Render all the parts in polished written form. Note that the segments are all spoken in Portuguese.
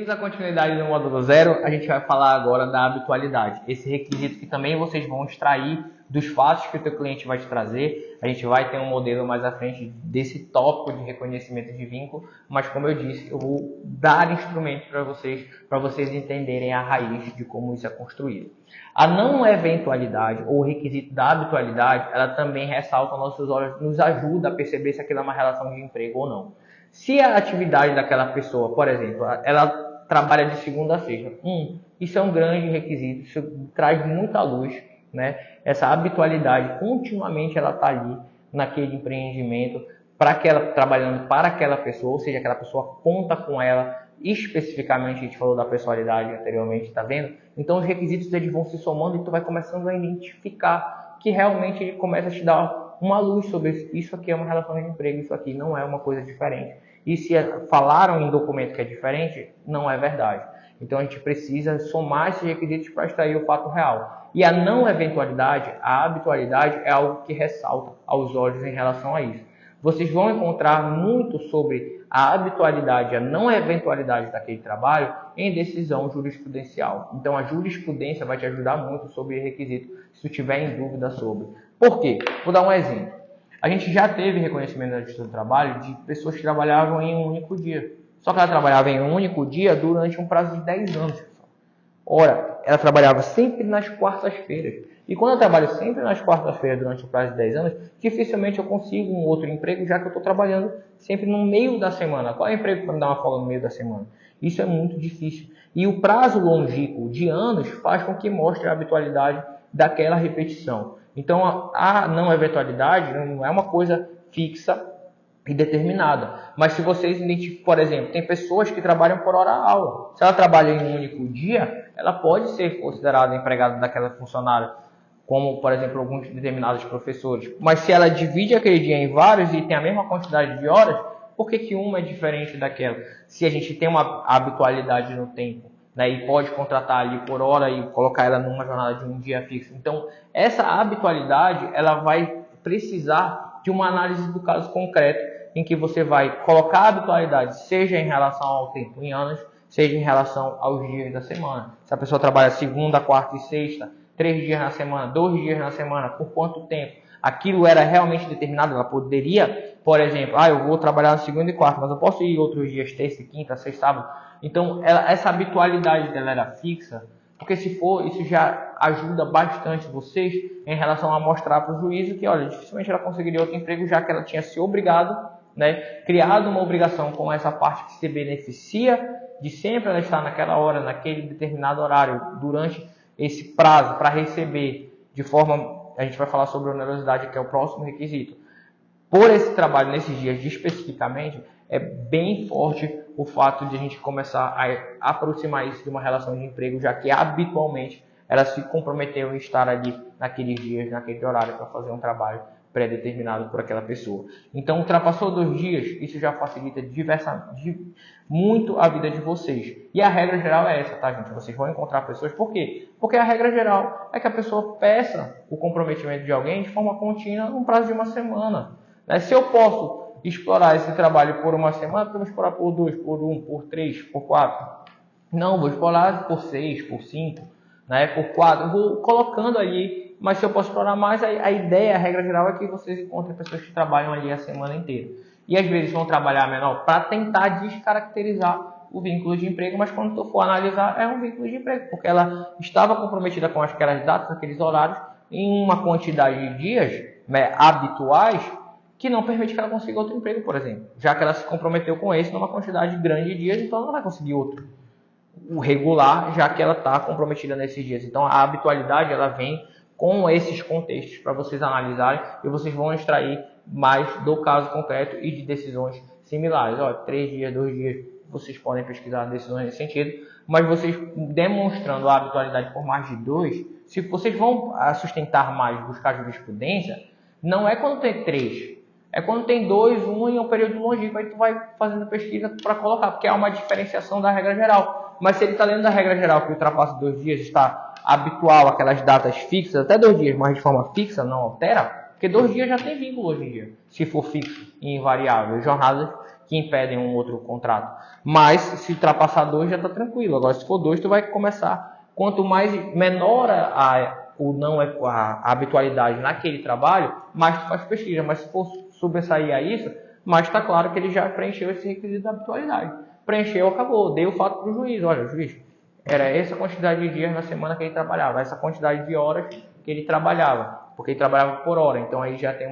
Seguindo a continuidade do módulo 0, a gente vai falar agora da habitualidade. Esse requisito que também vocês vão extrair dos fatos que o teu cliente vai te trazer. A gente vai ter um modelo mais à frente desse tópico de reconhecimento de vínculo, mas como eu disse, eu vou dar instrumentos para vocês entenderem a raiz de como isso é construído. A não eventualidade ou o requisito da habitualidade, ela também ressalta aos nossos olhos, nos ajuda a perceber se aquilo é uma relação de emprego ou não. Se a atividade daquela pessoa, por exemplo, ela trabalha de segunda a sexta, isso é um grande requisito, isso traz muita luz, né? Essa habitualidade, continuamente ela está ali naquele empreendimento, trabalhando para aquela pessoa, ou seja, aquela pessoa conta com ela, especificamente a gente falou da pessoalidade anteriormente, tá vendo? Então os requisitos eles vão se somando e tu vai começando a identificar que realmente ele começa a te dar uma luz sobre isso aqui é uma relação de emprego, isso aqui não é uma coisa diferente. E se falaram em documento que é diferente, não é verdade. Então a gente precisa somar esses requisitos para extrair o fato real. E a não eventualidade, a habitualidade é algo que ressalta aos olhos em relação a isso. Vocês vão encontrar muito sobre a habitualidade, a não eventualidade daquele trabalho em decisão jurisprudencial. Então a jurisprudência vai te ajudar muito sobre o requisito, se tu tiver em dúvida sobre. Por quê? Vou dar um exemplo. A gente já teve reconhecimento na Justiça do Trabalho de pessoas que trabalhavam em um único dia. Só que ela trabalhava em um único dia durante um prazo de 10 anos. Ora, ela trabalhava sempre nas quartas-feiras. E quando eu trabalho sempre nas quartas-feiras durante um prazo de 10 anos, dificilmente eu consigo um outro emprego, já que eu estou trabalhando sempre no meio da semana. Qual é o emprego para me dar uma folga no meio da semana? Isso é muito difícil. E o prazo longínquo de anos faz com que mostre a habitualidade daquela repetição. Então, a não eventualidade não é uma coisa fixa e determinada. Mas se vocês identificam, por exemplo, tem pessoas que trabalham por hora-aula. Se ela trabalha em um único dia, ela pode ser considerada empregada daquela funcionária, como, por exemplo, alguns determinados professores. Mas se ela divide aquele dia em vários e tem a mesma quantidade de horas, por que uma é diferente daquela? Se a gente tem uma habitualidade no tempo, né, e pode contratar ali por hora e colocar ela numa jornada de um dia fixo. Então, essa habitualidade, ela vai precisar de uma análise do caso concreto, em que você vai colocar a habitualidade, seja em relação ao tempo em anos, seja em relação aos dias da semana. Se a pessoa trabalha segunda, quarta e sexta, 3 dias na semana, 2 dias na semana, por quanto tempo? Aquilo era realmente determinado, ela poderia, por exemplo, eu vou trabalhar na segunda e quarta, mas eu posso ir outros dias, terça, quinta, sexta, sábado. Então, essa habitualidade dela era fixa, porque se for, isso já ajuda bastante vocês em relação a mostrar para o juízo que, olha, dificilmente ela conseguiria outro emprego, já que ela tinha se obrigado, né, criado uma obrigação com essa parte que se beneficia de sempre ela estar naquela hora, naquele determinado horário, durante esse prazo para receber de forma, a gente vai falar sobre a onerosidade, que é o próximo requisito. Por esse trabalho nesses dias especificamente, é bem forte o fato de a gente começar a aproximar isso de uma relação de emprego, já que habitualmente ela se comprometeu em estar ali naqueles dias, naquele horário, para fazer um trabalho pré-determinado por aquela pessoa. Então, ultrapassou 2 dias, isso já facilita muito a vida de vocês. E a regra geral é essa, tá, gente? Vocês vão encontrar pessoas, por quê? Porque a regra geral é que a pessoa peça o comprometimento de alguém de forma contínua num prazo de uma semana. Se eu posso explorar esse trabalho por uma semana, eu vou explorar por 2, por 1, por 3, por 4. Não, vou explorar por 6, por 5, né, por 4. Eu vou colocando ali, mas se eu posso explorar mais, a ideia, a regra geral é que vocês encontrem pessoas que trabalham ali a semana inteira. E às vezes vão trabalhar menor para tentar descaracterizar o vínculo de emprego, mas quando tu for analisar, é um vínculo de emprego, porque ela estava comprometida com aquelas datas, aqueles horários, em uma quantidade de dias, né, habituais, que não permite que ela consiga outro emprego, por exemplo. Já que ela se comprometeu com esse numa quantidade grande de dias, então ela não vai conseguir outro. O regular, já que ela está comprometida nesses dias. Então a habitualidade ela vem com esses contextos para vocês analisarem e vocês vão extrair mais do caso concreto e de decisões similares. 3 dias, 2 dias, vocês podem pesquisar decisões nesse sentido, mas vocês demonstrando a habitualidade por mais de 2, se vocês vão sustentar mais, buscar jurisprudência, não é quando tem 3. É quando tem 2, 1 e um período longínquo, aí tu vai fazendo pesquisa para colocar, porque há uma diferenciação da regra geral. Mas se ele está dentro da regra geral, que ultrapassa 2 dias, está habitual aquelas datas fixas, até 2 dias, mas de forma fixa, não altera, porque 2 dias já tem vínculo hoje em dia, se for fixo e invariável. Jornadas que impedem um outro contrato. Mas se ultrapassar 2 já está tranquilo. Agora se for 2, tu vai começar. Quanto mais menor a habitualidade naquele trabalho, mais tu faz pesquisa. Mas se for sobressair a isso, mais está claro que ele já preencheu esse requisito da habitualidade. Preencheu, acabou. Dei o fato para o juiz. Olha, juiz, era essa quantidade de dias na semana que ele trabalhava, essa quantidade de horas que ele trabalhava, porque ele trabalhava por hora. Então aí já tem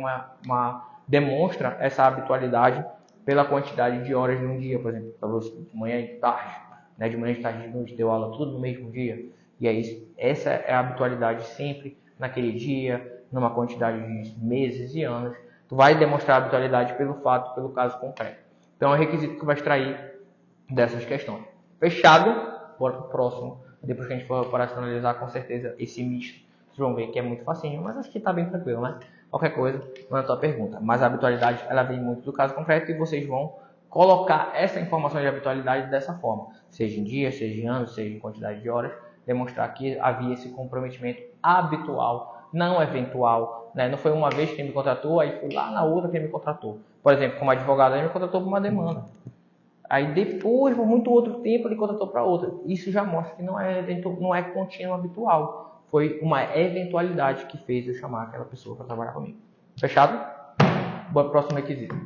demonstra essa habitualidade pela quantidade de horas num dia, por exemplo, para você de manhã e de tarde, né? De manhã, de tarde, de noite, deu aula tudo no mesmo dia. E aí essa é a habitualidade sempre naquele dia, numa quantidade de meses e anos. Tu vai demonstrar a habitualidade pelo fato, pelo caso concreto. Então é um requisito que vai extrair dessas questões. Fechado? Bora para o próximo. Depois que a gente for operacionalizar, com certeza, esse misto, vocês vão ver que é muito facinho, mas acho que está bem tranquilo, né? Qualquer coisa, manda a tua pergunta. Mas a habitualidade, ela vem muito do caso concreto e vocês vão colocar essa informação de habitualidade dessa forma. Seja em dias, seja em anos, seja em quantidade de horas. Demonstrar que havia esse comprometimento habitual, não eventual. Né? Não foi uma vez que me contratou, aí fui lá na outra que me contratou. Por exemplo, como advogado, ele me contratou por uma demanda. Aí depois, por muito outro tempo, ele contratou para outra. Isso já mostra que não é contínuo habitual. Foi uma eventualidade que fez eu chamar aquela pessoa para trabalhar comigo. Fechado? Bora pro próximo requisito.